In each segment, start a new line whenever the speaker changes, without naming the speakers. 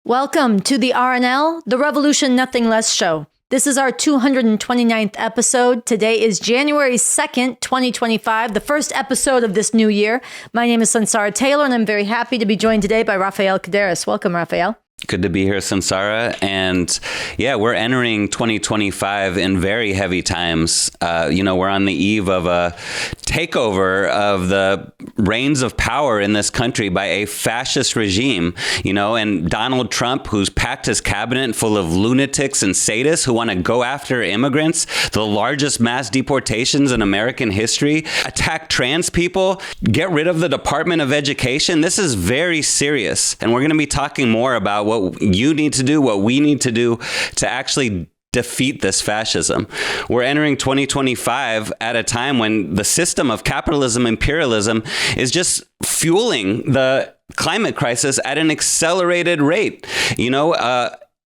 Welcome to the RNL, the Revolution Nothing Less show. This is our 229th episode. Today is January 2nd, 2025, the first episode of this new year. My name is Sunsara Taylor, and I'm very happy to be joined today by Rafael Caderas. Welcome, Rafael.
Good to be here, Sunsara. And yeah, we're entering 2025 in very heavy times. We're on the eve of a takeover of the reins of power in this country by a fascist regime, and Donald Trump, who's packed his cabinet full of lunatics and sadists who want to go after immigrants, the largest mass deportations in American history, attack trans people, get rid of the Department of Education. This is very serious. And we're going to be talking more about what you need to do, what we need to do to actually defeat this fascism. We're entering 2025 at a time when the system of capitalism, imperialism is just fueling the climate crisis at an accelerated rate.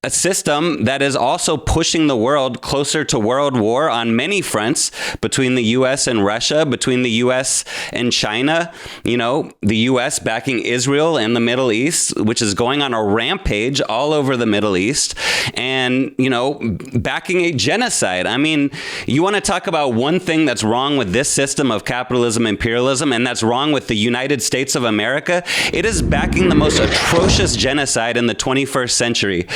A system that is also pushing the world closer to world war on many fronts, between the U.S. and Russia, between the U.S. and China, the U.S. backing Israel and the Middle East, which is going on a rampage all over the Middle East, and, backing a genocide. I mean, you want to talk about one thing that's wrong with this system of capitalism, imperialism, and that's wrong with the United States of America. It is backing the most atrocious genocide in the 21st century.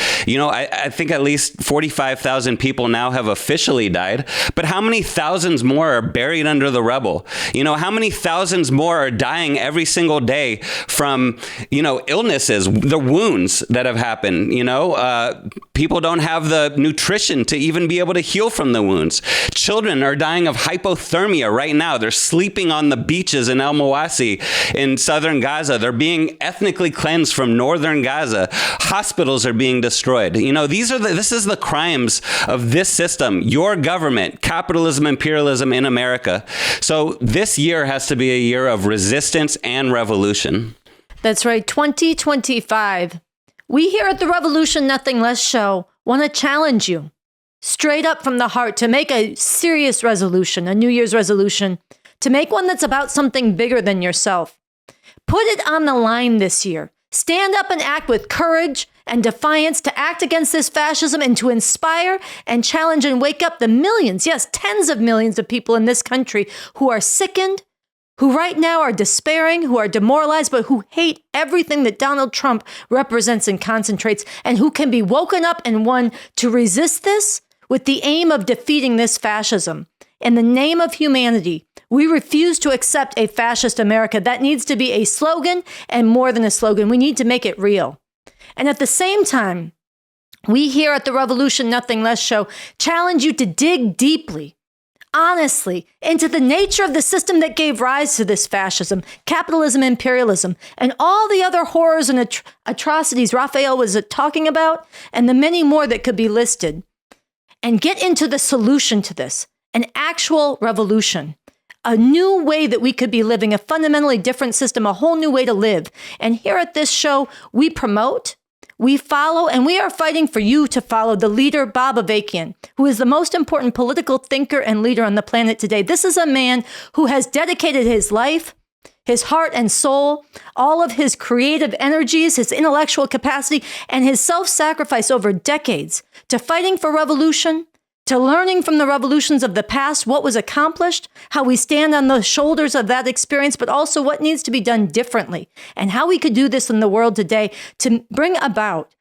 I think at least 45,000 people now have officially died, but how many thousands more are buried under the rubble? How many thousands more are dying every single day from, illnesses, the wounds that have happened? People don't have the nutrition to even be able to heal from the wounds. Children are dying of hypothermia right now. They're sleeping on the beaches in El Mawasi in southern Gaza. They're being ethnically cleansed from northern Gaza. Hospitals are being destroyed. This is the crimes of this system, your government, capitalism, imperialism in America. So this year has to be a year of resistance and revolution.
That's right, 2025. We here at the Revolution Nothing Less show want to challenge you straight up from the heart to make a serious resolution, a New Year's resolution, to make one that's about something bigger than yourself. Put it on the line this year. Stand up and act with courage and defiance to act against this fascism and to inspire and challenge and wake up the millions, yes, tens of millions of people in this country who are sickened, who right now are despairing, who are demoralized, but who hate everything that Donald Trump represents and concentrates, and who can be woken up and won to resist this with the aim of defeating this fascism. In the name of humanity, we refuse to accept a fascist America. That needs to be a slogan, and more than a slogan. We need to make it real. And at the same time, we here at the Revolution Nothing Less show challenge you to dig deeply, honestly, into the nature of the system that gave rise to this fascism, capitalism, imperialism, and all the other horrors and atrocities Raphael was talking about, and the many more that could be listed. And get into the solution to this, an actual revolution. A new way that we could be living, a fundamentally different system, a whole new way to live. And here at this show, we promote, we follow, and we are fighting for you to follow the leader, Bob Avakian, who is the most important political thinker and leader on the planet today. This is a man who has dedicated his life, his heart and soul, all of his creative energies, his intellectual capacity, and his self-sacrifice over decades to fighting for revolution, to learning from the revolutions of the past, what was accomplished, how we stand on the shoulders of that experience, but also what needs to be done differently, and how we could do this in the world today to bring about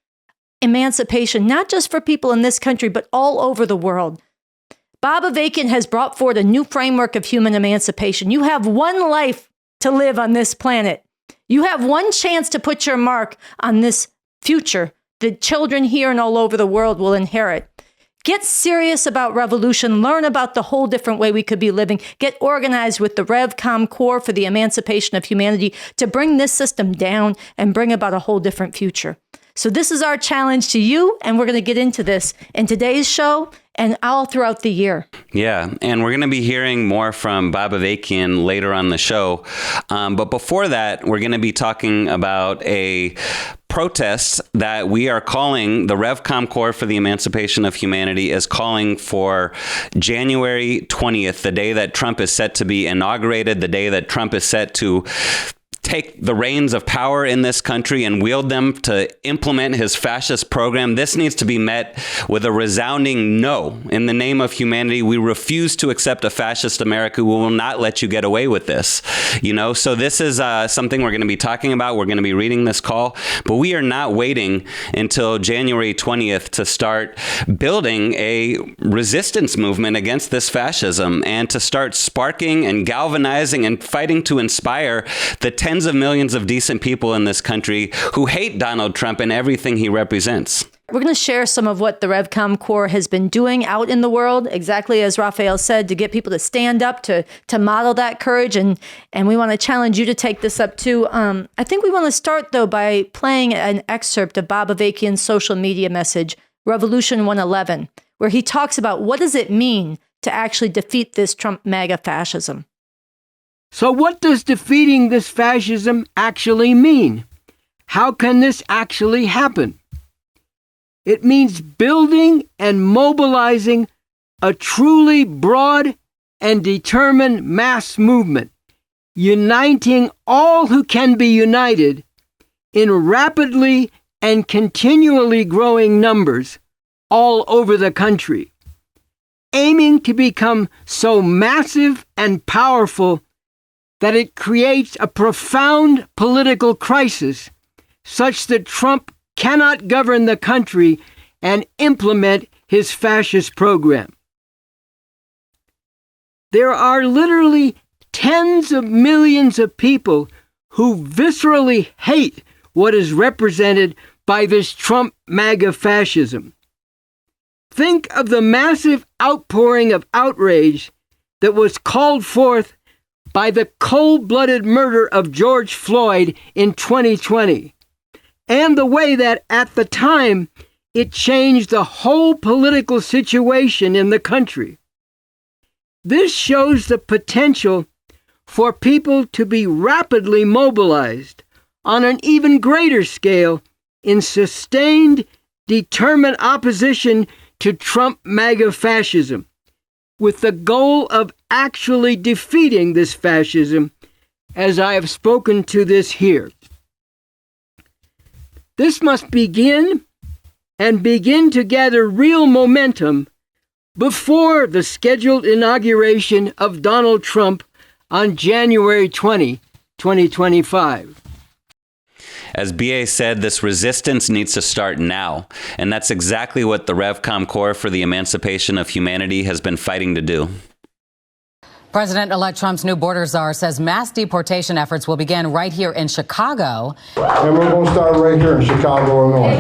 emancipation, not just for people in this country, but all over the world. Bob Avakian has brought forward a new framework of human emancipation. You have one life to live on this planet. You have one chance to put your mark on this future that children here and all over the world will inherit. Get serious about revolution. Learn about the whole different way we could be living. Get organized with the Revcom Corps for the Emancipation of Humanity to bring this system down and bring about a whole different future. So this is our challenge to you, and we're going to get into this in today's show and all throughout the year.
Yeah, and we're going to be hearing more from Bob Avakian later on the show. But before that, we're going to be talking about a protest that we are calling, the Revcom Corps for the Emancipation of Humanity is calling for January 20th, the day that Trump is set to be inaugurated, the day that Trump is set to take the reins of power in this country and wield them to implement his fascist program. This needs to be met with a resounding no. In the name of humanity, we refuse to accept a fascist America. We will not let you get away with this. So this is something we're going to be talking about. We're going to be reading this call, but we are not waiting until January 20th to start building a resistance movement against this fascism and to start sparking and galvanizing and fighting to inspire the tens of millions of decent people in this country who hate Donald Trump and everything he represents.
We're going to share some of what the Revcom Corps has been doing out in the world, exactly as Raphael said, to get people to stand up, to model that courage. And we want to challenge you to take this up too. I think we want to start, though, by playing an excerpt of Bob Avakian's social media message, Revolution 111, where he talks about what does it mean to actually defeat this Trump MAGA fascism.
So what does defeating this fascism actually mean? How can this actually happen? It means building and mobilizing a truly broad and determined mass movement, uniting all who can be united in rapidly and continually growing numbers all over the country, aiming to become so massive and powerful that it creates a profound political crisis such that Trump cannot govern the country and implement his fascist program. There are literally tens of millions of people who viscerally hate what is represented by this Trump MAGA fascism. Think of the massive outpouring of outrage that was called forth by the cold-blooded murder of George Floyd in 2020, and the way that at the time it changed the whole political situation in the country. This shows the potential for people to be rapidly mobilized on an even greater scale in sustained, determined opposition to Trump MAGA fascism, with the goal of actually defeating this fascism, as I have spoken to this here. This must begin to gather real momentum before the scheduled inauguration of Donald Trump on January 20, 2025.
As B.A. said, this resistance needs to start now, and that's exactly what the Revcom Corps for the Emancipation of Humanity has been fighting to do.
President-elect Trump's new border czar says mass deportation efforts will begin right here in Chicago.
And we're going to start right here in Chicago, Illinois.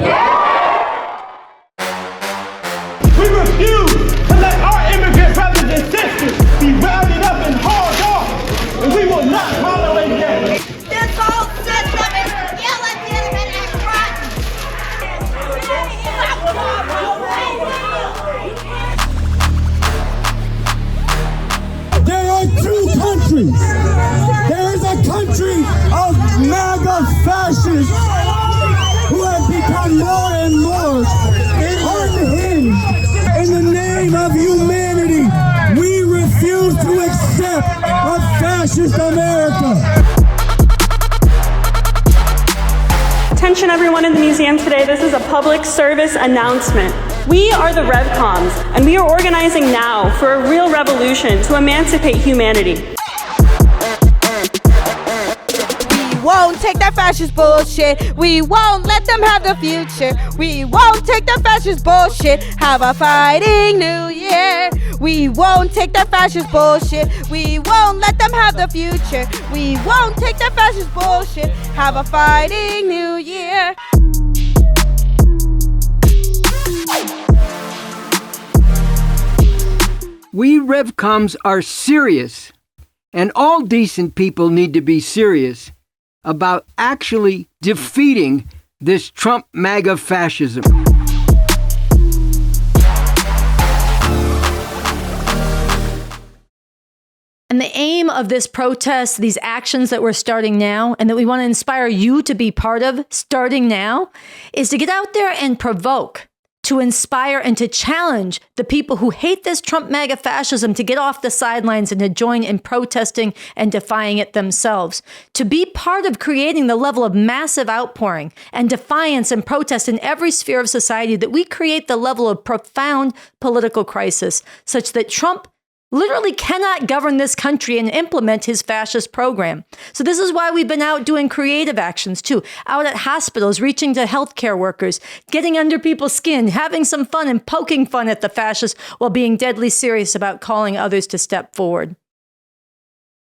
We refuse to let our immigrant brothers and sisters be rounded up and hauled off, and we will not tolerate that.
This whole system is illegitimate and rotten.
There are two countries. There is a country of MAGA fascists who have become more and more unhinged. In the name of humanity, we refuse to accept a fascist America.
Attention everyone in the museum today, this is a public service announcement. We are the Revcoms, and we are organizing now for a real revolution to emancipate humanity.
We won't take that fascist bullshit. We won't let them have the future. We won't take that fascist bullshit. Have a fighting new year. We won't take that fascist bullshit. We won't let them have the future. We won't take that fascist bullshit. Have a fighting new year.
We Revcoms are serious, and all decent people need to be serious about actually defeating this Trump MAGA fascism.
And the aim of this protest, these actions that we're starting now, and that we want to inspire you to be part of starting now, is to get out there and provoke, to inspire and to challenge the people who hate this Trump MAGA fascism to get off the sidelines and to join in protesting and defying it themselves. To be part of creating the level of massive outpouring and defiance and protest in every sphere of society that we create the level of profound political crisis such that Trump literally cannot govern this country and implement his fascist program. So this is why we've been out doing creative actions too, out at hospitals, reaching to healthcare workers, getting under people's skin, having some fun and poking fun at the fascists while being deadly serious about calling others to step forward.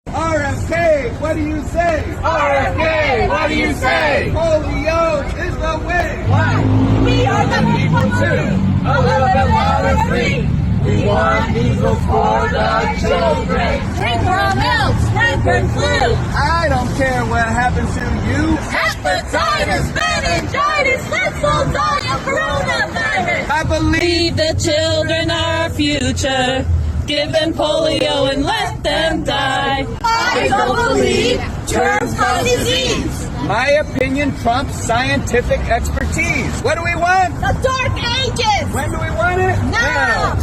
RFK, what do you say? RFK, what do you say? Polio is the way. Why? We are the people too. A little bit louder, free. We want measles for the children.
Drink raw milk, spread the flu.
I don't care what happens to you.
Hepatitis, meningitis, let's all die of coronavirus.
I believe
the children are our future. Give them polio and let them die. I don't believe germs cause disease.
my opinion trumps scientific expertise. What do we want?
The Dark Ages.
When do we want it?
Now.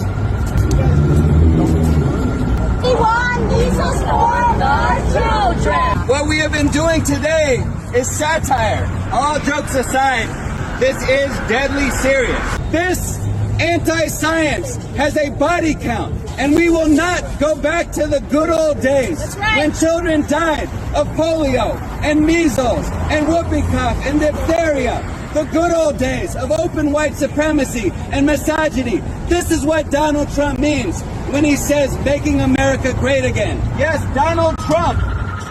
We want measles for the children.
What we have been doing today is satire. All jokes aside, this is deadly serious. This anti-science has a body count, and we will not go back to the good old days.
That's right.
When children died of polio and measles and whooping cough and diphtheria. The good old days of open white supremacy and misogyny. This is what Donald Trump means when he says making America great again. Yes, Donald Trump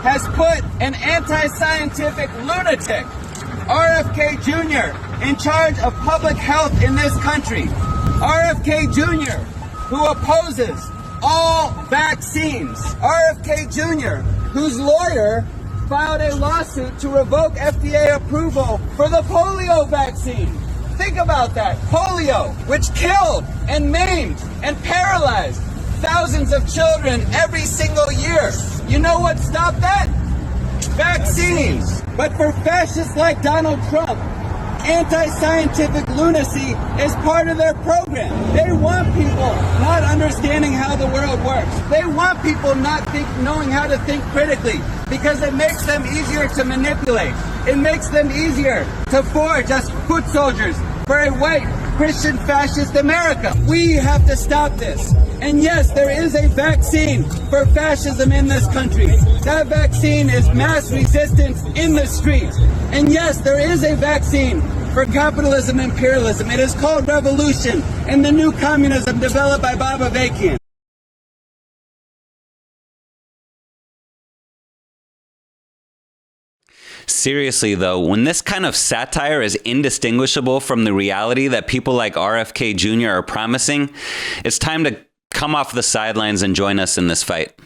has put an anti-scientific lunatic, RFK Jr., in charge of public health in this country. RFK Jr., who opposes all vaccines. RFK Jr., whose lawyer filed a lawsuit to revoke FDA approval for the polio vaccine. Think about that. Polio, which killed and maimed and paralyzed thousands of children every single year. You know what stopped that? Vaccines. But for fascists like Donald Trump, anti-scientific lunacy is part of their program. They want people not understanding how the world works. They want people not knowing how to think critically because it makes them easier to manipulate. It makes them easier to forge as foot soldiers for a white Christian fascist America. We have to stop this. And yes, there is a vaccine for fascism in this country. That vaccine is mass resistance in the streets. And yes, there is a vaccine for capitalism and imperialism. It is called revolution and the new communism developed by Bob Avakian.
Seriously, though, when this kind of satire is indistinguishable from the reality that people like RFK Jr. are promising, it's time to come off the sidelines and join us in this fight.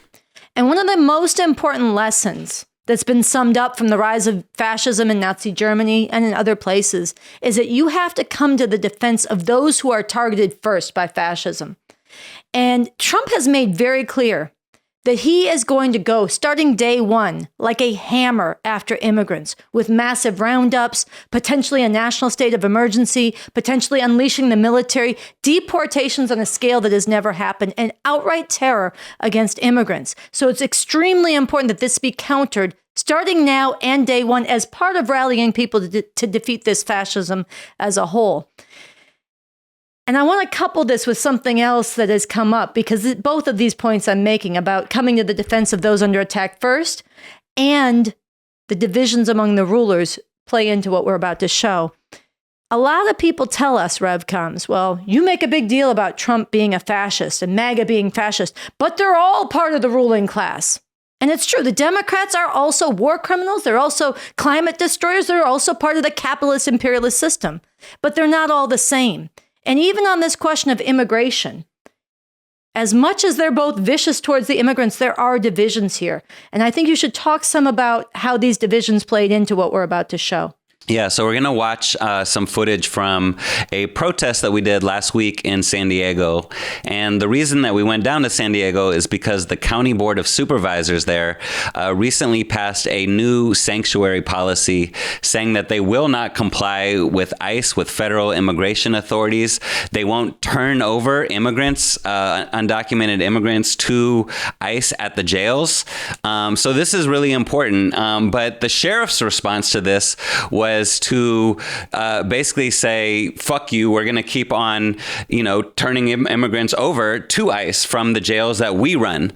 And one of the most important lessons that's been summed up from the rise of fascism in Nazi Germany and in other places is that you have to come to the defense of those who are targeted first by fascism. And Trump has made very clear that he is going to go, starting day one, like a hammer after immigrants, with massive roundups, potentially a national state of emergency, potentially unleashing the military, deportations on a scale that has never happened, and outright terror against immigrants. So it's extremely important that this be countered starting now and day one as part of rallying people to defeat this fascism as a whole. And I want to couple this with something else that has come up, because both of these points I'm making about coming to the defense of those under attack first and the divisions among the rulers play into what we're about to show. A lot of people tell us, Revcoms, well, you make a big deal about Trump being a fascist and MAGA being fascist, but they're all part of the ruling class. And it's true. The Democrats are also war criminals. They're also climate destroyers. They're also part of the capitalist imperialist system. But they're not all the same. And even on this question of immigration, As much as they're both vicious towards the immigrants, there are divisions here. And I think you should talk some about how these divisions played into what we're about to show.
Yeah, so we're going to watch some footage from a protest that we did last week in San Diego. And the reason that we went down to San Diego is because the County Board of Supervisors there recently passed a new sanctuary policy saying that they will not comply with ICE, with federal immigration authorities. They won't turn over immigrants, undocumented immigrants, to ICE at the jails. So this is really important. But the sheriff's response to this was to basically say, fuck you, we're going to keep on, turning immigrants over to ICE from the jails that we run.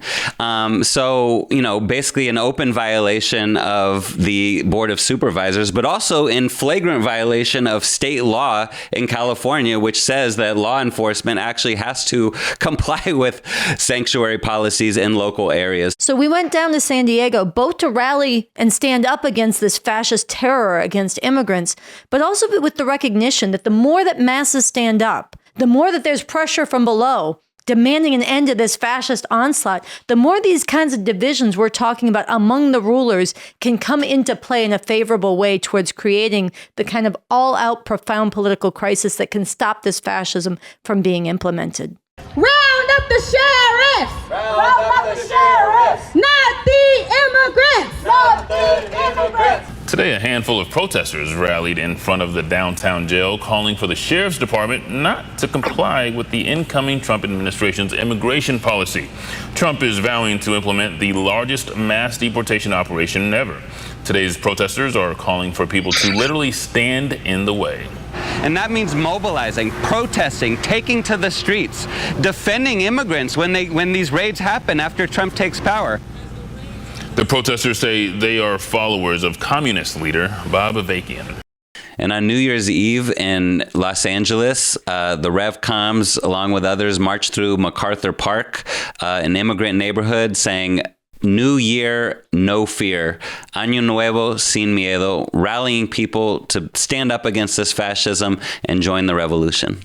So, basically an open violation of the Board of Supervisors, but also in flagrant violation of state law in California, which says that law enforcement actually has to comply with sanctuary policies in local areas.
So we went down to San Diego, both to rally and stand up against this fascist terror against immigrants, but also with the recognition that the more that masses stand up, the more that there's pressure from below demanding an end to this fascist onslaught, the more these kinds of divisions we're talking about among the rulers can come into play in a favorable way towards creating the kind of all-out profound political crisis that can stop this fascism from being implemented.
Round up the sheriffs! Round up the sheriffs! Not the immigrants! Not the immigrants!
Today, a handful of protesters rallied in front of the downtown jail, calling for the sheriff's department not to comply with the incoming Trump administration's immigration policy. Trump is vowing to implement the largest mass deportation operation ever. Today's protesters are calling for people to literally stand in the way.
And that means mobilizing, protesting, taking to the streets, defending immigrants when these raids happen after Trump takes power.
The protesters say they are followers of communist leader Bob Avakian.
And on New Year's Eve in Los Angeles, the Revcoms, along with others, marched through MacArthur Park, an immigrant neighborhood, saying, "New Year, no fear. Año Nuevo, sin miedo," rallying people to stand up against this fascism and join the revolution.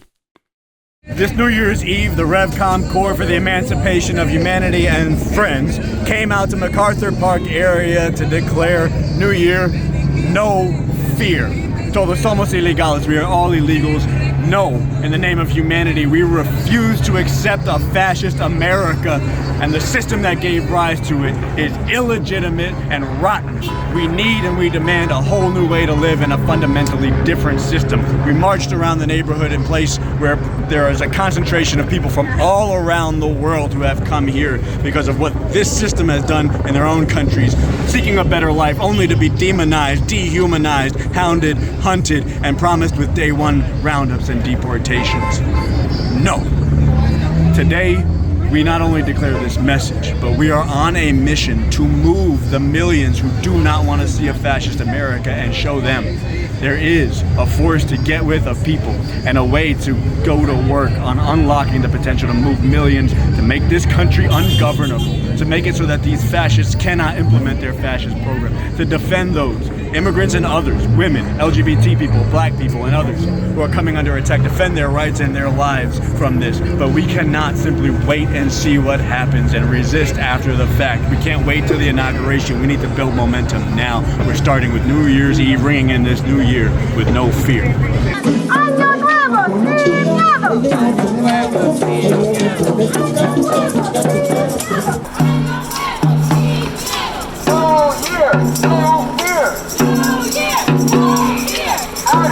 This New Year's Eve, the Revcom Corps for the Emancipation of Humanity and friends came out to MacArthur Park area to declare New Year, no fear. Todos somos ilegales, we are all illegals. No, in the name of humanity, we refuse to accept a fascist America, and the system that gave rise to it is illegitimate and rotten. We need and we demand a whole new way to live in a fundamentally different system. We marched around the neighborhood in place where there is a concentration of people from all around the world who have come here because of what this system has done in their own countries, seeking a better life only to be demonized, dehumanized, hounded, hunted, and promised with day one roundups and deportations. No. Today, we not only declare this message, but we are on a mission to move the millions who do not want to see a fascist America and show them there is a force to get with of people and a way to go to work on unlocking the potential to move millions, to make this country ungovernable, to make it so that these fascists cannot implement their fascist program, to defend those immigrants and others, women, LGBT people, black people, and others who are coming under attack, defend their rights and their lives from this. But we cannot simply wait and see what happens and resist after the fact. We can't wait till the inauguration. We need to build momentum now. We're starting with New Year's Eve, ringing in this new year with no fear.
Año nuevo, sin out of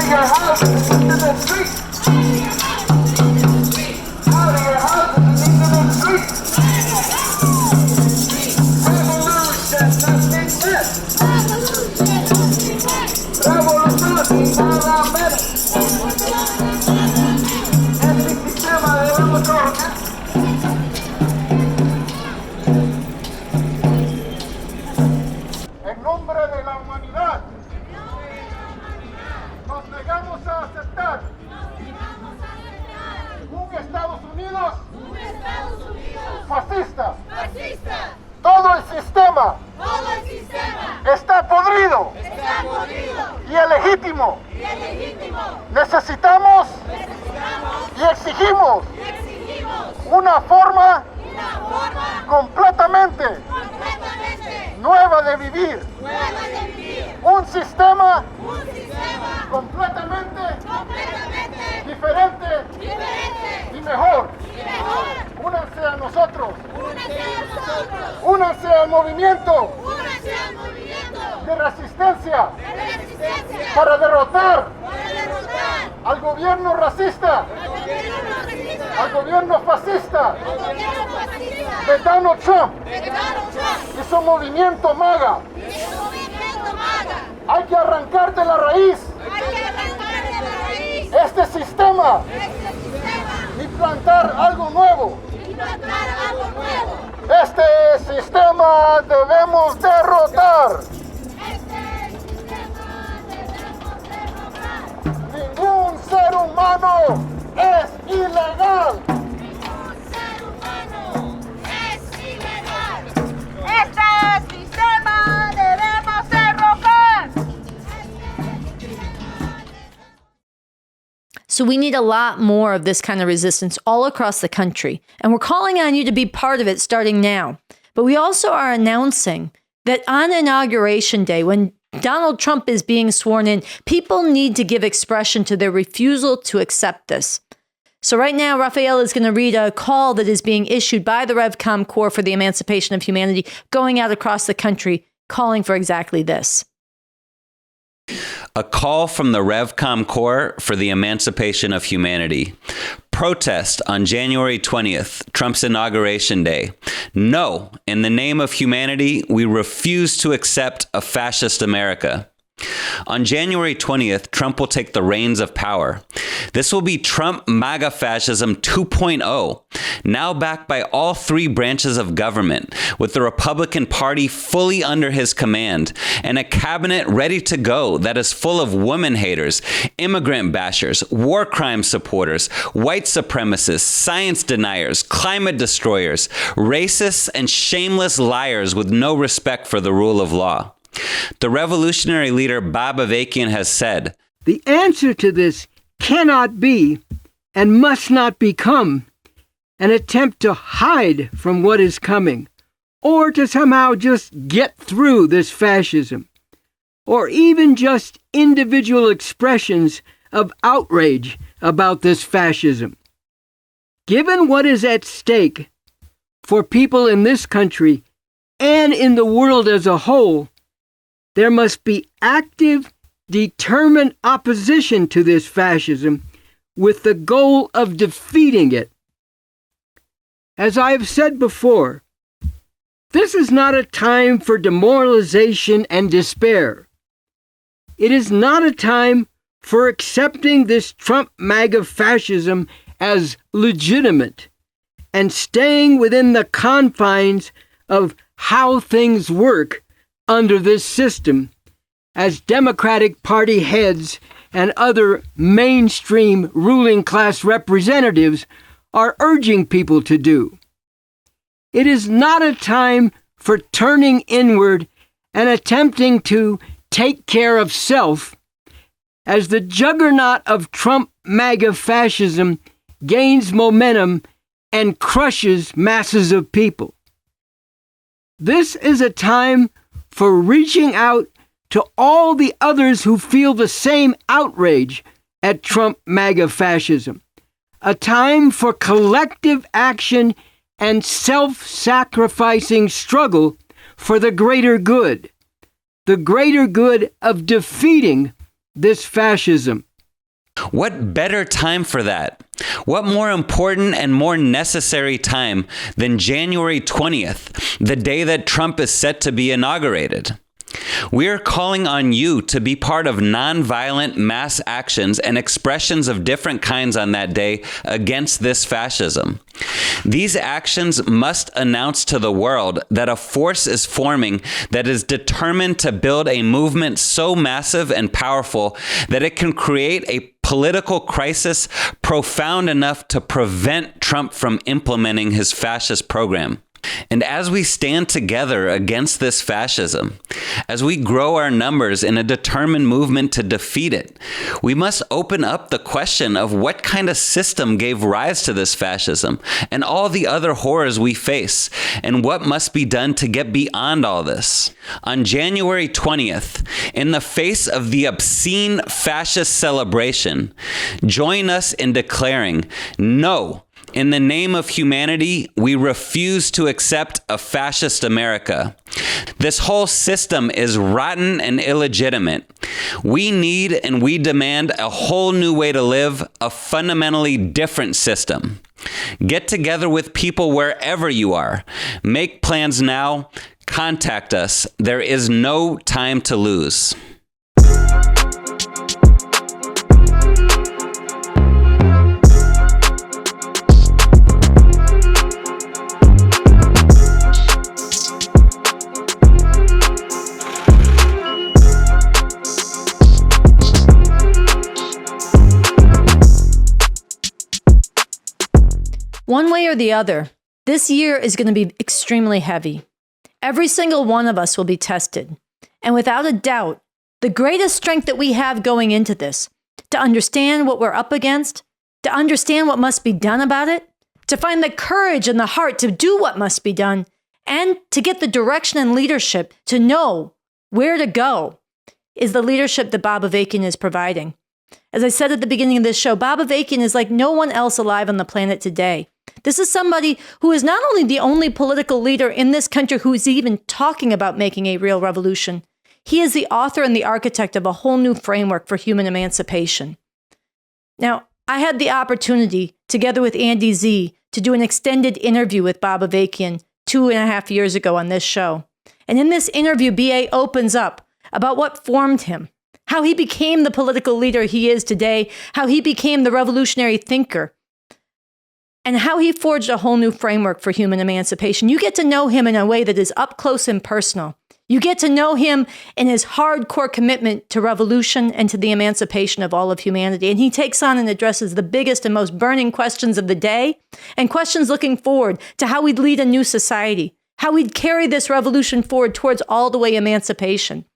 your houses and into the streets. Out of your houses and into the streets. Revolution, nothing less. Revolution, nada menos. El sistema de Revcom. En nombre de la humanidad. Nos negamos a aceptar un Estados Unidos fascista. Todo el sistema está podrido y ilegítimo. Necesitamos y exigimos una forma
completamente nueva de vivir. Un sistema completamente diferente y mejor. Únanse a nosotros. Únanse al movimiento de resistencia para derrotar al gobierno racista, al gobierno fascista de Donald Trump y su movimiento MAGA. Hay que arrancar de la raíz este sistema y plantar algo nuevo. Este sistema debemos derrotar. Ningún ser humano es ilegal.
Este sistema debemos derrocar.
So we need a lot more of this kind of resistance all across the country. And we're calling on you to be part of it starting now. But we also are announcing that on Inauguration Day, when Donald Trump is being sworn in, people need to give expression to their refusal to accept this. So right now, Raphael is going to read a call that is being issued by the Revcom Corps for the Emancipation of Humanity, going out across the country, calling for exactly this.
A call from the Revcom Corps for the Emancipation of Humanity. Protest on January 20th, Trump's Inauguration Day. No, in the name of humanity, we refuse to accept a fascist America. On January 20th, Trump will take the reins of power. This will be Trump MAGA Fascism 2.0, now backed by all three branches of government, with the Republican Party fully under his command, and a cabinet ready to go that is full of women haters, immigrant bashers, war crime supporters, white supremacists, science deniers, climate destroyers, racists, and shameless liars with no respect for the rule of law. The revolutionary leader Bob Avakian has said,
"The answer to this cannot be and must not become an attempt to hide from what is coming, or to somehow just get through this fascism, or even just individual expressions of outrage about this fascism. Given what is at stake for people in this country and in the world as a whole, there must be active, determined opposition to this fascism with the goal of defeating it. As I have said before, this is not a time for demoralization and despair. It is not a time for accepting this Trump MAGA fascism as legitimate and staying within the confines of how things work under this system, as Democratic Party heads and other mainstream ruling class representatives are urging people to do. It is not a time for turning inward and attempting to take care of self, as the juggernaut of Trump MAGA fascism gains momentum and crushes masses of people. This is a time for reaching out to all the others who feel the same outrage at Trump MAGA fascism. A time for collective action and self-sacrificing struggle for the greater good of defeating this fascism.
What better time for that? What more important and more necessary time than January 20th, the day that Trump is set to be inaugurated? We are calling on you to be part of nonviolent mass actions and expressions of different kinds on that day against this fascism. These actions must announce to the world that a force is forming that is determined to build a movement so massive and powerful that it can create a political crisis profound enough to prevent Trump from implementing his fascist program. And as we stand together against this fascism, as we grow our numbers in a determined movement to defeat it, we must open up the question of what kind of system gave rise to this fascism and all the other horrors we face, and what must be done to get beyond all this. On January 20th, in the face of the obscene fascist celebration, join us in declaring, no, in the name of humanity, we refuse to accept a fascist America. This whole system is rotten and illegitimate. We need and we demand a whole new way to live, a fundamentally different system. Get together with people wherever you are. Make plans now. Contact us. There is no time to lose.
One way or the other, this year is going to be extremely heavy. Every single one of us will be tested. And without a doubt, the greatest strength that we have going into this, to understand what we're up against, to understand what must be done about it, to find the courage and the heart to do what must be done, and to get the direction and leadership to know where to go, is the leadership that Bob Avakian is providing. As I said at the beginning of this show, Bob Avakian is like no one else alive on the planet today. This is somebody who is not only the only political leader in this country who is even talking about making a real revolution, he is the author and the architect of a whole new framework for human emancipation. Now, I had the opportunity, together with Andy Z, to do an extended interview with Bob Avakian 2.5 years ago on this show. And in this interview, BA opens up about what formed him, how he became the political leader he is today, how he became the revolutionary thinker, and how he forged a whole new framework for human emancipation. You get to know him in a way that is up close and personal. You get to know him in his hardcore commitment to revolution and to the emancipation of all of humanity. And he takes on and addresses the biggest and most burning questions of the day, and questions looking forward to how we'd lead a new society, how we'd carry this revolution forward towards all the way emancipation.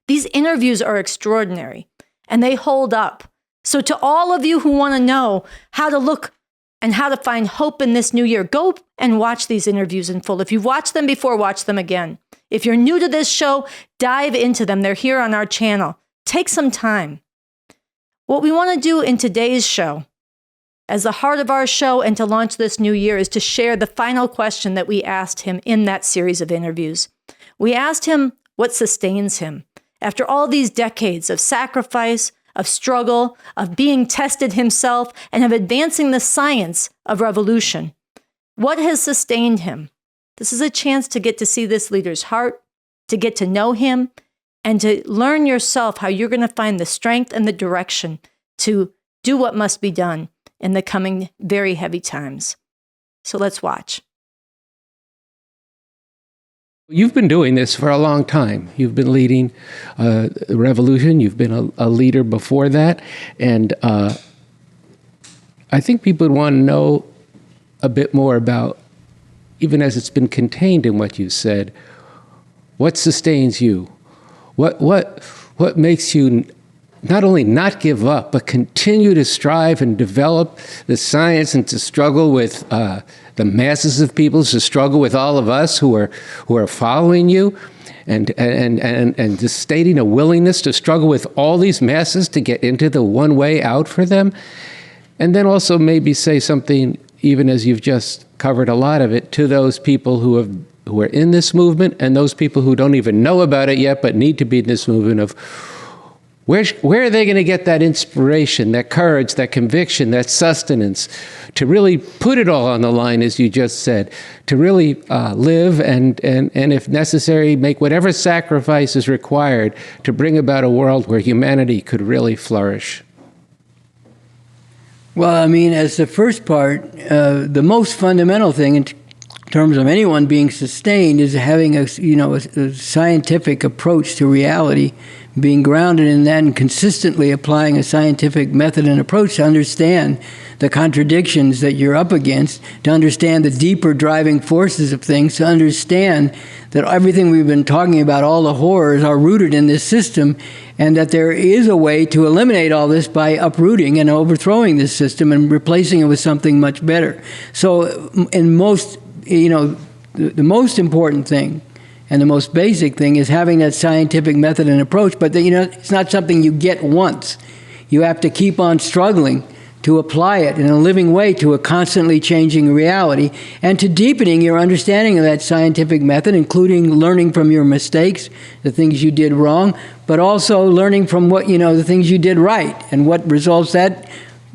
These interviews are extraordinary, and they hold up. So to all of you who want to know how to look and how to find hope in this new year, go and watch these interviews in full. If you've watched them before, watch them again. If you're new to this show, dive into them. They're here on our channel. Take some time. What we want to do in today's show, as the heart of our show and to launch this new year, is to share the final question that we asked him in that series of interviews. We asked him what sustains him. After all these decades of sacrifice, of struggle, of being tested himself, and of advancing the science of revolution, what has sustained him? This is a chance to get to see this leader's heart, to get to know him, and to learn yourself how you're going to find the strength and the direction to do what must be done in the coming very heavy times. So let's watch.
You've been doing this for a long time. You've been leading the revolution. You've been a leader before that. And I think people would want to know a bit more about, even as it's been contained in what you said, what sustains you? What makes you not only not give up, but continue to strive and develop the science and to struggle with the masses of people, to struggle with all of us who are following you, and just stating a willingness to struggle with all these masses to get into the one way out for them, and then also maybe say something, even as you've just covered a lot of it, to those people who are in this movement and those people who don't even know about it yet but need to be in this movement of where are they going to get that inspiration, that courage, that conviction, that sustenance to really put it all on the line, as you just said, to really live and if necessary, make whatever sacrifice is required to bring about a world where humanity could really flourish?
Well, I mean, as the first part, the most fundamental thing, and terms of anyone being sustained is having a scientific approach to reality, being grounded in that and consistently applying a scientific method and approach to understand the contradictions that you're up against, to understand the deeper driving forces of things, to understand that everything we've been talking about, all the horrors, are rooted in this system, and that there is a way to eliminate all this by uprooting and overthrowing this system and replacing it with something much better. So in most, the most important thing and the most basic thing is having that scientific method and approach, but it's not something you get once. You have to keep on struggling to apply it in a living way to a constantly changing reality, and to deepening your understanding of that scientific method, including learning from your mistakes, the things you did wrong, but also learning from what, the things you did right and what results that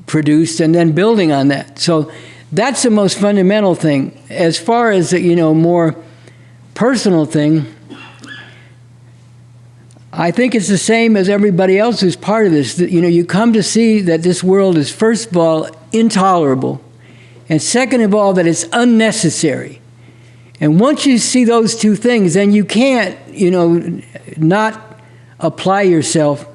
produced, and then building on that. So that's the most fundamental thing. As far as the, more personal thing, I think it's the same as everybody else who's part of this. That, you come to see that this world is, first of all, intolerable, and second of all, that it's unnecessary. And once you see those two things, then you can't, not apply yourself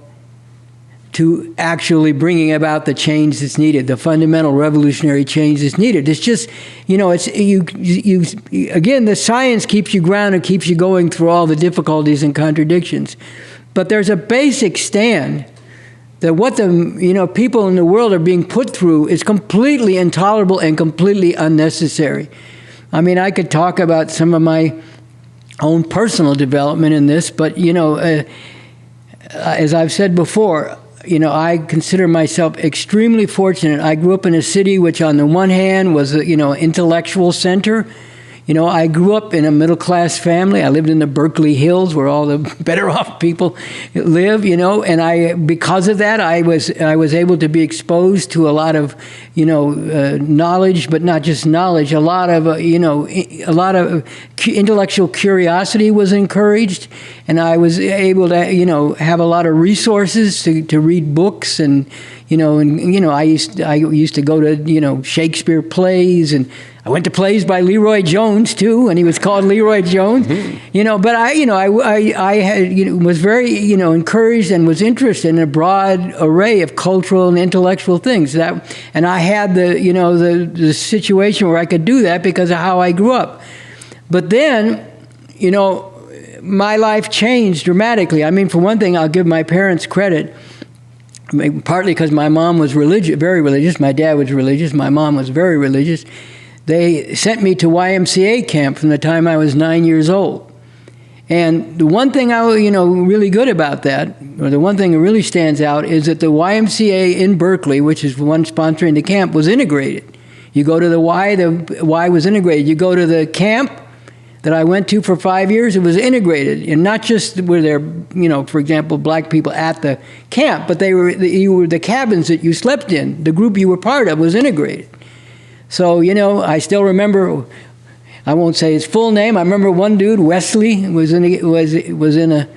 to actually bringing about the change that's needed, the fundamental revolutionary change that's needed. It's just, it's again, the science keeps you grounded, keeps you going through all the difficulties and contradictions. But there's a basic stand that what the people in the world are being put through is completely intolerable and completely unnecessary. I mean, I could talk about some of my own personal development in this, but as I've said before, I consider myself extremely fortunate. I grew up in a city which, on the one hand, was a intellectual center. I grew up in a middle-class family. I lived in the Berkeley Hills, where all the better-off people live. And because of that, I was able to be exposed to a lot of, knowledge, but not just knowledge. A lot of intellectual curiosity was encouraged, and I was able to, have a lot of resources to read books, and I used to go to Shakespeare plays, and I went to plays by Leroy Jones too, and he was called Leroy Jones. Mm-hmm. But I had, was very encouraged and was interested in a broad array of cultural and intellectual things. And I had the situation where I could do that because of how I grew up. But then, my life changed dramatically. I mean, for one thing, I'll give my parents credit. Partly because my mom was very religious. My dad was religious. My mom was very religious. They sent me to YMCA camp from the time I was 9 years old. And the one thing really good about that, or the one thing that really stands out, is that the YMCA in Berkeley, which is the one sponsoring the camp, was integrated. You go to the Y was integrated. You go to the camp that I went to for 5 years, it was integrated. And not just were there, for example, black people at the camp, but you were the cabins that you slept in. The group you were part of was integrated. So, I still remember, I won't say his full name. I remember one dude, Wesley, was in a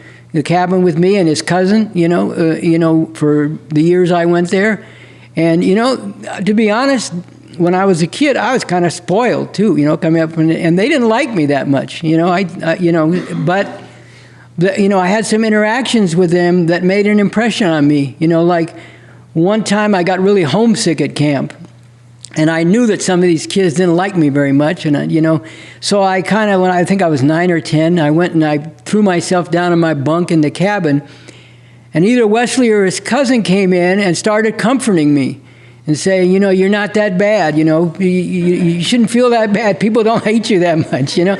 cabin with me and his cousin, for the years I went there. And, to be honest, when I was a kid, I was kind of spoiled too, coming up, and they didn't like me that much, but I had some interactions with them that made an impression on me. Like one time I got really homesick at camp. And I knew that some of these kids didn't like me very much, and so I kind of, when I think I was 9 or 10, I went and I threw myself down in my bunk in the cabin, and either Wesley or his cousin came in and started comforting me and saying, you're not that bad, you shouldn't feel that bad. People don't hate you that much, and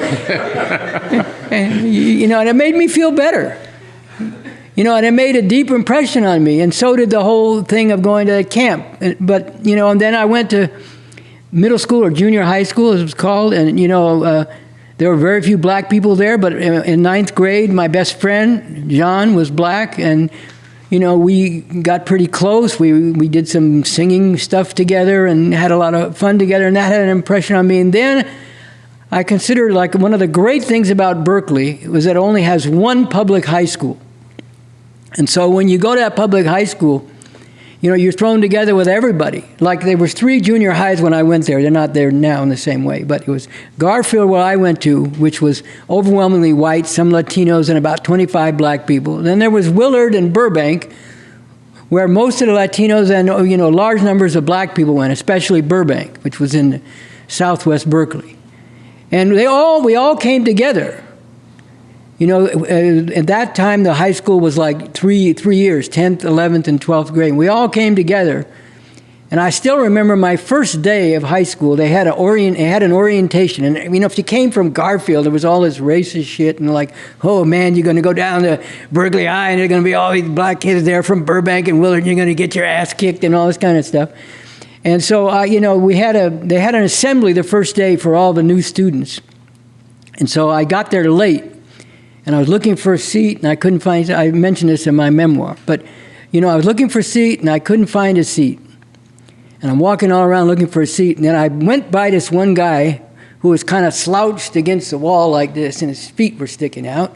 and it made me feel better. And it made a deep impression on me, and so did the whole thing of going to the camp. But, and then I went to middle school or junior high school, as it was called, and, there were very few black people there, but in 9th grade, my best friend, John, was black, and, we got pretty close. We did some singing stuff together and had a lot of fun together, and that had an impression on me. And then I considered, like, one of the great things about Berkeley was that it only has one public high school. And so when you go to that public high school, you're thrown together with everybody. Like there was 3 junior highs when I went there. They're not there now in the same way. But it was Garfield, where I went to, which was overwhelmingly white, some Latinos, and about 25 black people. Then there was Willard and Burbank, where most of the Latinos and, large numbers of black people went, especially Burbank, which was in southwest Berkeley. And we all came together. At that time, the high school was like three years, 10th, 11th, and 12th grade. We all came together. And I still remember my first day of high school. They had an orientation. And, if you came from Garfield, there was all this racist shit. And like, oh, man, you're going to go down to Berkeley High, and there are going to be all these black kids there from Burbank and Willard, and you're going to get your ass kicked and all this kind of stuff. And so, they had an assembly the first day for all the new students. And so I got there late. And I was looking for a seat, and I couldn't find. I mentioned this in my memoir, but I was looking for a seat, and I couldn't find a seat. And I'm walking all around looking for a seat, and then I went by this one guy who was kind of slouched against the wall like this, and his feet were sticking out.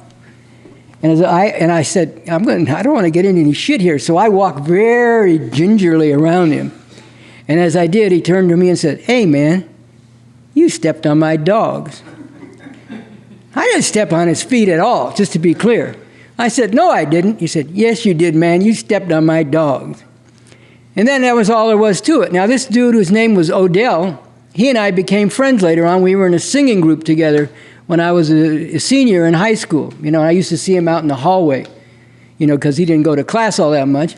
And I said, I don't want to get into any shit here, so I walked very gingerly around him. And as I did, he turned to me and said, "Hey, man, you stepped on my dogs." I didn't step on his feet at all, just to be clear. I said, "No, I didn't." He said, "Yes, you did, man. You stepped on my dogs." And then that was all there was to it. Now, this dude, whose name was Odell, he and I became friends later on. We were in a singing group together when I was a senior in high school. I used to see him out in the hallway, because he didn't go to class all that much.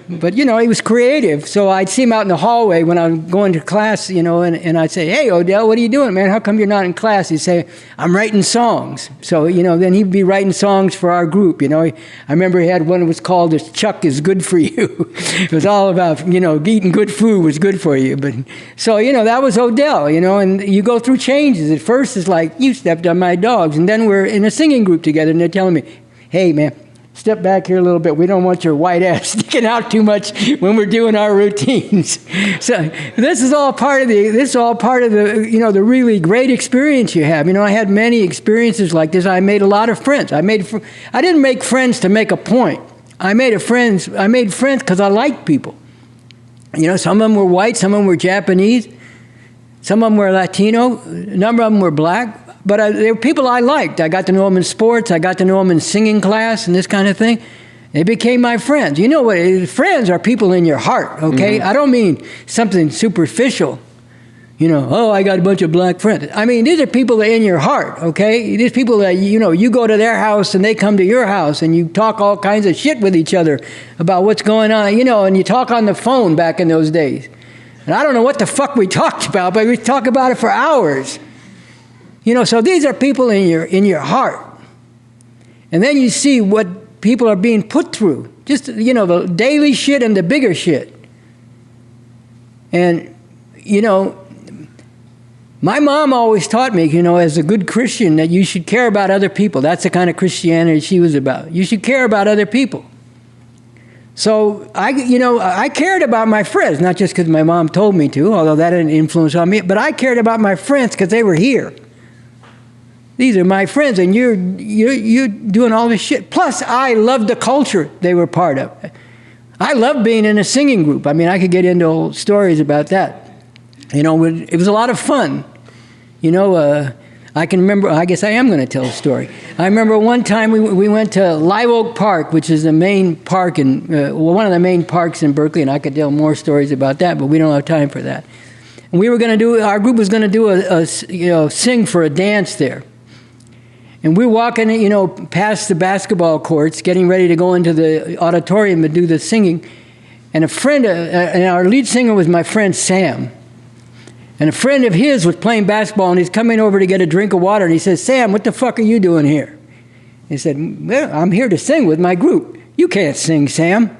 But, he was creative. So I'd see him out in the hallway when I was going to class, and I'd say, "Hey, Odell, what are you doing, man? How come you're not in class?" He'd say, "I'm writing songs." So, then he'd be writing songs for our group, I remember he had one that was called "Chuck is Good for You." It was all about, eating good food was good for you. But so, that was Odell, and you go through changes. At first, it's like, "You stepped on my dogs." And then we're in a singing group together, and they're telling me, "Hey, man, step back here a little bit. We don't want your white ass sticking out too much when we're doing our routines." So this is all part of the the really great experience you have. I had many experiences like this. I made a lot of friends. I didn't make friends to make a point. I made friends because I liked people. Some of them were white, some of them were Japanese, some of them were Latino, a number of them were black. But they were people I liked. I got to know them in sports. I got to know them in singing class and this kind of thing. They became my friends. Friends are people in your heart, okay? Mm-hmm. I don't mean something superficial. Oh, I got a bunch of black friends. I mean, these are people that are in your heart, okay? These people that, you go to their house and they come to your house and you talk all kinds of shit with each other about what's going on, and you talk on the phone back in those days. And I don't know what the fuck we talked about, but we talk about it for hours. So these are people in your heart. And then you see what people are being put through. Just, the daily shit and the bigger shit. And, my mom always taught me, as a good Christian, that you should care about other people. That's the kind of Christianity she was about. You should care about other people. So I cared about my friends, not just because my mom told me to, although that had an influence on me, but I cared about my friends because they were here. These are my friends, and you're doing all this shit. Plus, I loved the culture they were part of. I loved being in a singing group. I mean, I could get into old stories about that. It was a lot of fun. I can remember, I guess I am going to tell a story. I remember one time we went to Live Oak Park, which is the main park one of the main parks in Berkeley, and I could tell more stories about that, but we don't have time for that. And our group was going to do a sing for a dance there. And we're walking, past the basketball courts, getting ready to go into the auditorium to do the singing. And and our lead singer was my friend Sam. And a friend of his was playing basketball, and he's coming over to get a drink of water. And he says, "Sam, what the fuck are you doing here?" He said, "Well, I'm here to sing with my group." "You can't sing, Sam."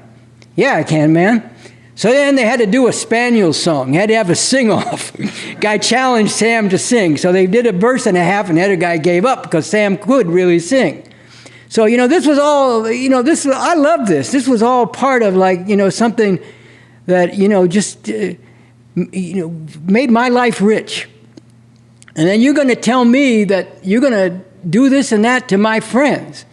"Yeah, I can, man." So then they had to do a Spaniel song. They had to have a sing-off. Guy challenged Sam to sing. So they did a verse and a half, and the other guy gave up because Sam could really sing. So, this was all, I love this. This was all part of something that, just, made my life rich. And then you're going to tell me that you're going to do this and that to my friends.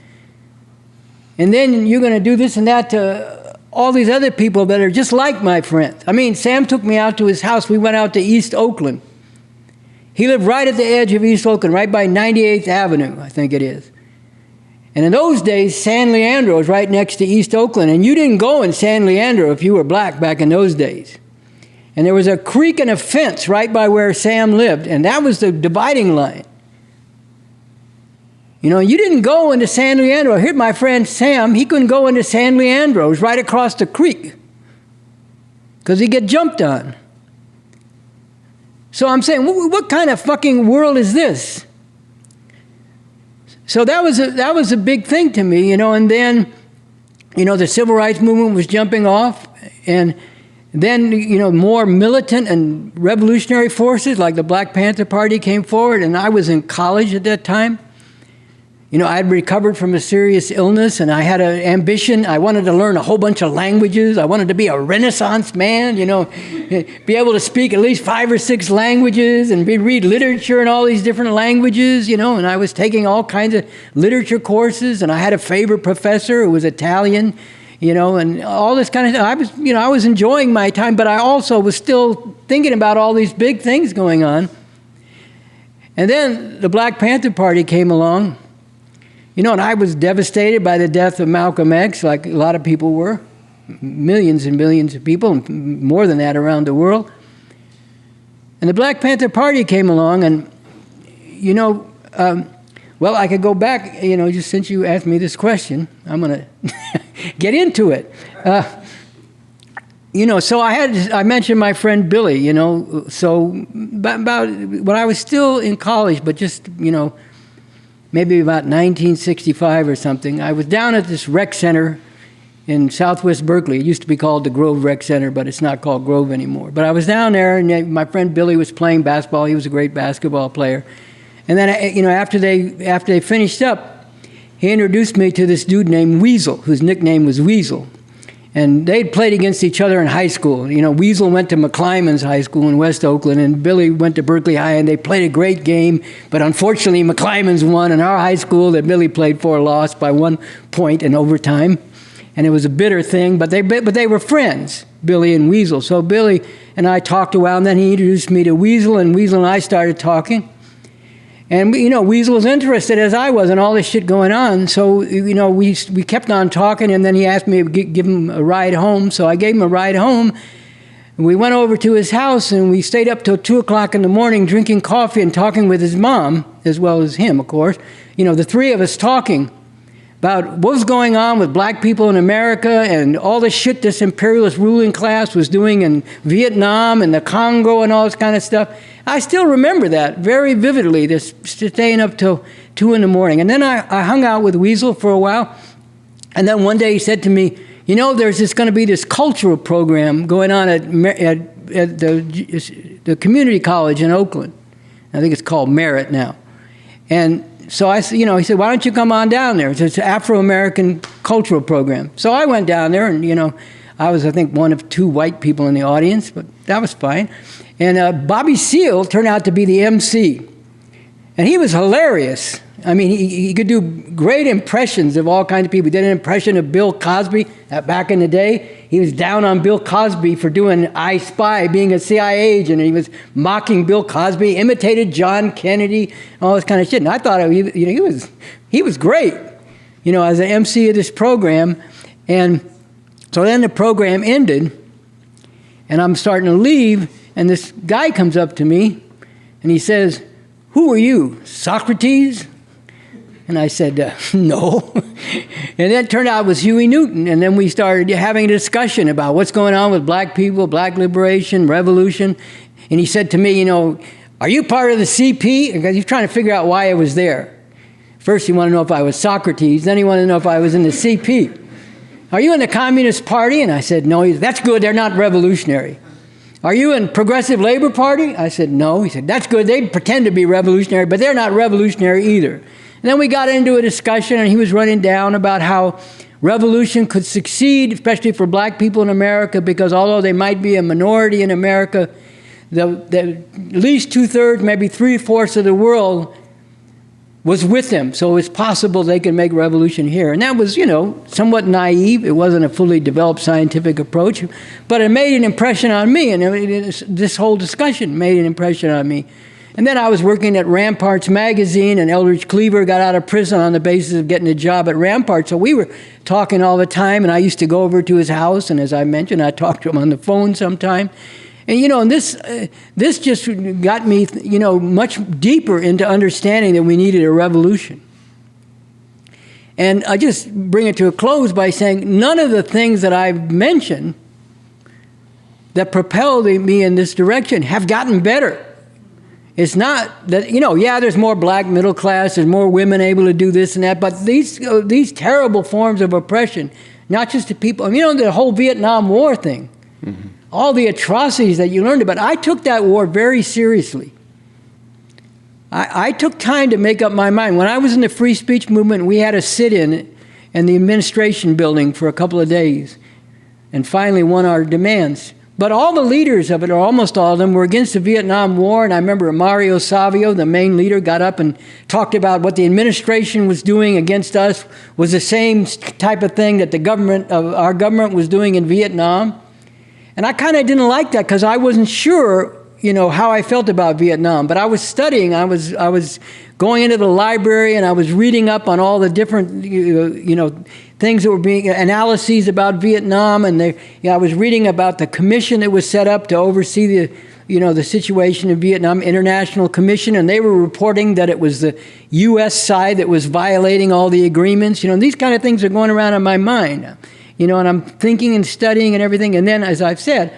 And then you're going to do this and that to all these other people that are just like my friends. I mean, Sam took me out to his house. We went out to East Oakland. He lived right at the edge of East Oakland, right by 98th Avenue, I think it is. And in those days, San Leandro was right next to East Oakland, and you didn't go in San Leandro if you were black back in those days. And there was a creek and a fence right by where Sam lived, and that was the dividing line. You know, you didn't go into San Leandro. Here, my friend Sam, he couldn't go into San Leandro. It was right across the creek because he'd get jumped on. So I'm saying, what kind of fucking world is this? So that was a big thing to me, you know. And then, you know, the civil rights movement was jumping off, and then, you know, more militant and revolutionary forces like the Black Panther Party came forward, and I was in college at that time. You know, I had recovered from a serious illness, and I had an ambition. I wanted to learn a whole bunch of languages. I wanted to be a Renaissance man, you know, be able to speak at least 5 or 6 languages and read literature in all these different languages, you know, and I was taking all kinds of literature courses, and I had a favorite professor who was Italian, you know, and all this kind of stuff. I was enjoying my time, but I also was still thinking about all these big things going on. And then the Black Panther Party came along. You know, and I was devastated by the death of Malcolm X, like a lot of people were, millions and millions of people, and more than that around the world. And the Black Panther Party came along, and, you know, well, I could go back, you know, just since you asked me this question, I'm going to get into it. You know, so I mentioned my friend Billy, you know, so about when I was still in college, but just, you know, maybe about 1965 or something, I was down at this rec center in Southwest Berkeley. It used to be called the Grove Rec Center, but it's not called Grove anymore. But I was down there, and my friend Billy was playing basketball. He was a great basketball player. And then, you know, after they finished up, he introduced me to this dude named Weasel, whose nickname was Weasel. And they'd played against each other in high school. You know, Weasel went to McClymonds High School in West Oakland, and Billy went to Berkeley High, and they played a great game. But unfortunately, McClymonds won, and our high school that Billy played for lost by 1 point in overtime. And it was a bitter thing, but they were friends, Billy and Weasel. So Billy and I talked a while, and then he introduced me to Weasel, and Weasel and I started talking. And, you know, Weasel was interested, as I was, in all this shit going on. So, you know, we kept on talking, and then he asked me to give him a ride home. So I gave him a ride home. And we went over to his house, and we stayed up till 2 o'clock in the morning drinking coffee and talking with his mom, as well as him, of course. You know, the three of us talking about what was going on with black people in America and all the shit this imperialist ruling class was doing in Vietnam and the Congo and all this kind of stuff. I still remember that very vividly, this staying up till 2 in the morning. And then I hung out with Weasel for a while. And then one day he said to me, you know, there's going to be this cultural program going on at the community college in Oakland. I think it's called Merit now. And so I said, you know, he said, why don't you come on down there? It's an Afro-American cultural program. So I went down there, and, you know, I was, I think, one of 2 white people in the audience, but that was fine. And Bobby Seale turned out to be the MC. And he was hilarious. I mean, he could do great impressions of all kinds of people. He did an impression of Bill Cosby back in the day. He was down on Bill Cosby for doing I Spy, being a CIA agent, and he was mocking Bill Cosby, imitated John Kennedy, all this kind of shit. And I thought, you know, he was great, you know, as an MC of this program. And so then the program ended, and I'm starting to leave, and this guy comes up to me, and he says, who are you, Socrates? And I said, no. And then it turned out it was Huey Newton. And then we started having a discussion about what's going on with black people, black liberation, revolution. And he said to me, you know, are you part of the CP? Because he's trying to figure out why I was there. First, he wanted to know if I was Socrates. Then he wanted to know if I was in the CP. Are you in the Communist Party? And I said, no. He said, that's good. They're not revolutionary. Are you in Progressive Labor Party? I said, no. He said, that's good. They pretend to be revolutionary, but they're not revolutionary either. And then we got into a discussion, and he was running down about how revolution could succeed, especially for black people in America, because although they might be a minority in America, at least 2/3, maybe 3/4 of the world was with them. So it's possible they could make revolution here. And that was, somewhat naive. It wasn't a fully developed scientific approach, but it made an impression on me. And this whole discussion made an impression on me. And then I was working at Ramparts magazine, and Eldridge Cleaver got out of prison on the basis of getting a job at Ramparts. So we were talking all the time, and I used to go over to his house, and as I mentioned, I talked to him on the phone sometime. And, and this just got me, much deeper into understanding that we needed a revolution. And I just bring it to a close by saying none of the things that I've mentioned that propelled me in this direction have gotten better. It's not that, there's more black middle class, there's more women able to do this and that, but these terrible forms of oppression, not just to people, the whole Vietnam War thing, all the atrocities that you learned about. I took that war very seriously. I took time to make up my mind. When I was in the free speech movement, we had a sit-in in the administration building for a couple of days and finally won our demands. But all the leaders of it, or almost all of them, were against the Vietnam War. And I remember Mario Savio, the main leader, got up and talked about what the administration was doing against us was the same type of thing that our government was doing in Vietnam. And I kind of didn't like that because I wasn't sure, how I felt about Vietnam. But I was studying. I was going into the library and I was reading up on all the different, things that were being analyses about Vietnam, and I was reading about the commission that was set up to oversee the situation in Vietnam, International Commission, and they were reporting that it was the U.S. side that was violating all the agreements. These kind of things are going around in my mind, and I'm thinking and studying and everything. And then, as I've said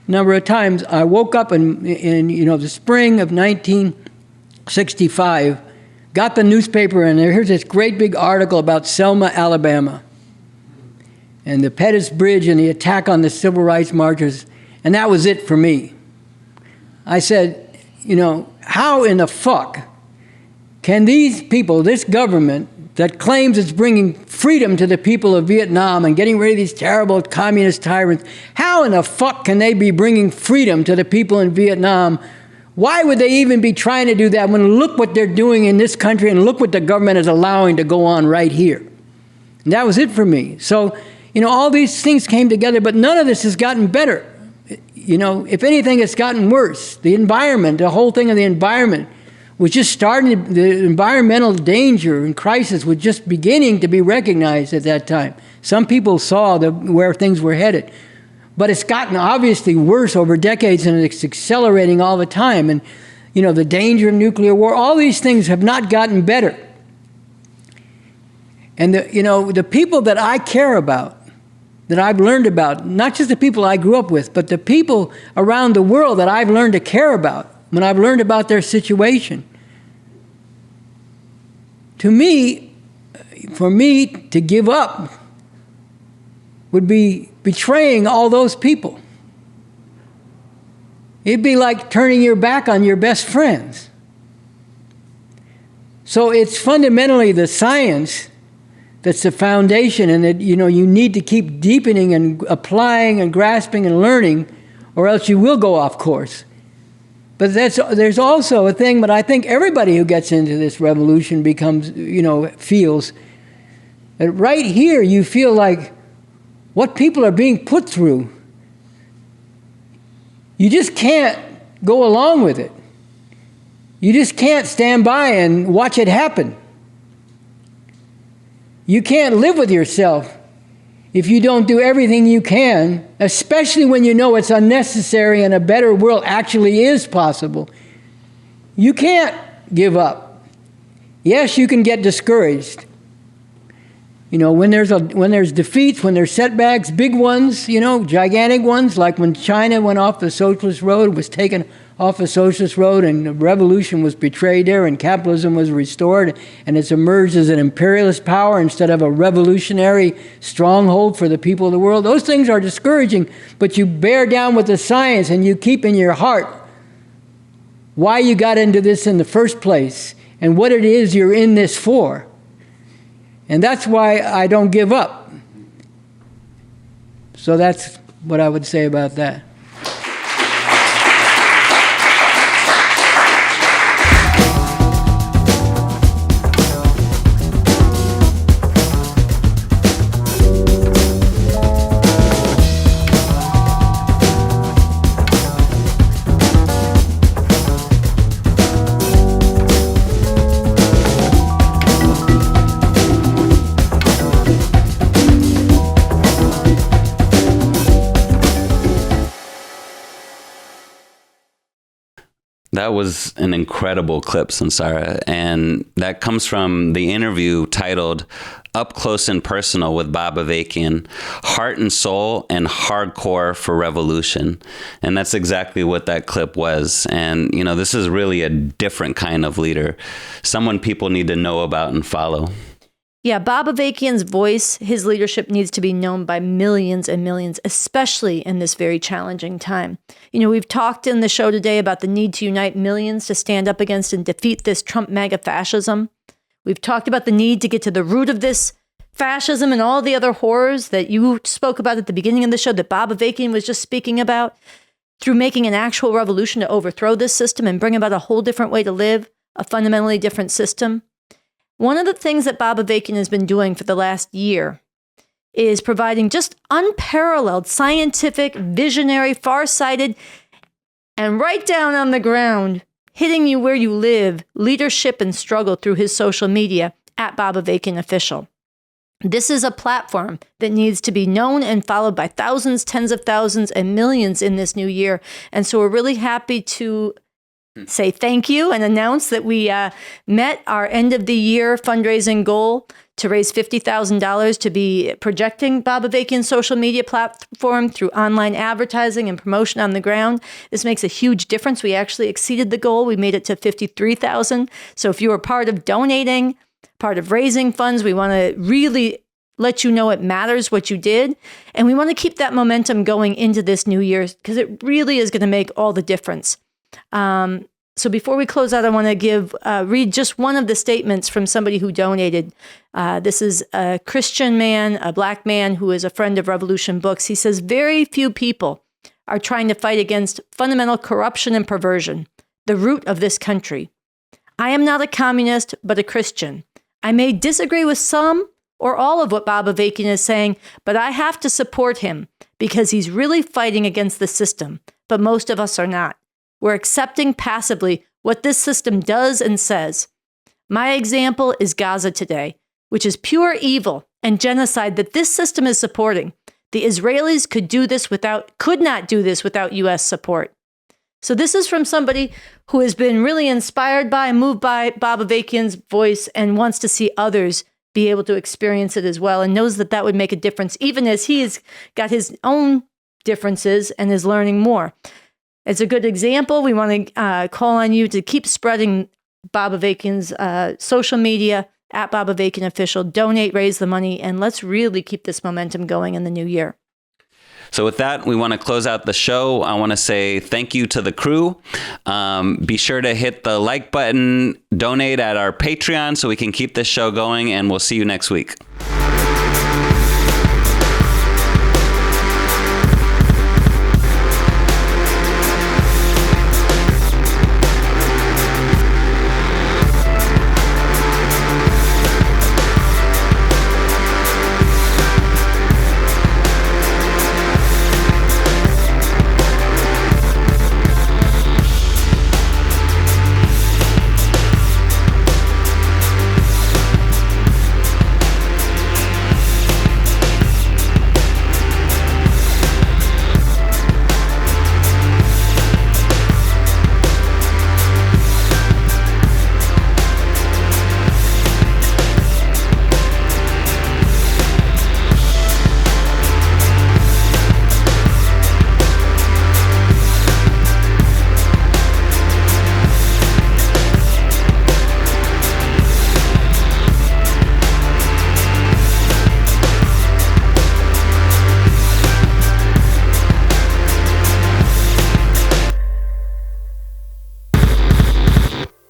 a number of times, I woke up in the spring of 1965. Got the newspaper, and here's this great big article about Selma, Alabama, and the Pettus Bridge and the attack on the civil rights marchers, and that was it for me. I said, how in the fuck can these people, this government that claims it's bringing freedom to the people of Vietnam and getting rid of these terrible communist tyrants, how in the fuck can they be bringing freedom to the people in Vietnam? Why would they even be trying to do that when look what they're doing in this country and look what the government is allowing to go on right here? And that was it for me. So, all these things came together, but none of this has gotten better. If anything, it's gotten worse. The environment, the whole thing of the environment was just starting, the environmental danger and crisis was just beginning to be recognized at that time. Some people saw where things were headed. But it's gotten obviously worse over decades, and it's accelerating all the time. And, the danger of nuclear war, all these things have not gotten better. And, the people that I care about, that I've learned about, not just the people I grew up with, but the people around the world that I've learned to care about when I've learned about their situation. To me, for me to give up would be betraying all those people. It'd be like turning your back on your best friends. So it's fundamentally the science that's the foundation, and that you need to keep deepening and applying and grasping and learning, or else you will go off course. But there's also a thing, but I think everybody who gets into this revolution feels that right here you feel like what people are being put through, you just can't go along with it. You just can't stand by and watch it happen. You can't live with yourself if you don't do everything you can, especially when you know it's unnecessary and a better world actually is possible. You can't give up. Yes, you can get discouraged. When there's defeats, when there's setbacks, big ones, gigantic ones, like when China went off the socialist road, was taken off the socialist road, and the revolution was betrayed there, and capitalism was restored, and it's emerged as an imperialist power instead of a revolutionary stronghold for the people of the world. Those things are discouraging, but you bear down with the science, and you keep in your heart why you got into this in the first place, and what it is you're in this for. And that's why I don't give up. So that's what I would say about that.
That was an incredible clip, Sunsara. And that comes from the interview titled Up Close and Personal with Bob Avakian, Heart and Soul and Hardcore for Revolution. And that's exactly what that clip was. And, you know, this is really a different kind of leader, someone people need to know about and follow.
Yeah, Bob Avakian's voice, his leadership needs to be known by millions and millions, especially in this very challenging time. You know, we've talked in the show today about the need to unite millions to stand up against and defeat this Trump MAGA fascism. We've talked about the need to get to the root of this fascism and all the other horrors that you spoke about at the beginning of the show that Bob Avakian was just speaking about, through making an actual revolution to overthrow this system and bring about a whole different way to live, a fundamentally different system. One of the things that Bob Avakian has been doing for the last year is providing just unparalleled, scientific, visionary, far-sighted, and right down on the ground, hitting you where you live, leadership and struggle through his social media at Bob Avakian Official. This is a platform that needs to be known and followed by thousands, tens of thousands, and millions in this new year. And so we're really happy to say thank you and announce that we met our end of the year fundraising goal to raise $50,000 to be projecting Bob Avakian's social media platform through online advertising and promotion on the ground. This makes a huge difference. We actually exceeded the goal. We made it to $53,000. So if you were part of donating, part of raising funds, we want to really let you know it matters what you did. And we want to keep that momentum going into this new year because it really is going to make all the difference. So before we close out, I want to read just one of the statements from somebody who donated. This is a Christian man, a black man who is a friend of Revolution Books. He says, very few people are trying to fight against fundamental corruption and perversion, the root of this country. I am not a communist, but a Christian. I may disagree with some or all of what Bob Avakian is saying, but I have to support him because he's really fighting against the system, but most of us are not. We're accepting passively what this system does and says. My example is Gaza today, which is pure evil and genocide that this system is supporting. The Israelis could not do this without U.S. support. So this is from somebody who has been really inspired by and moved by Bob Avakian's voice and wants to see others be able to experience it as well and knows that that would make a difference, even as he has got his own differences and is learning more. It's a good example. We want to call on you to keep spreading Bob Avakian's social media at Bob Avakian Official. Donate, raise the money, and let's really keep this momentum going in the new year.
So with that, we want to close out the show. I want to say thank you to the crew. Be sure to hit the like button, donate at our Patreon so we can keep this show going, and we'll see you next week.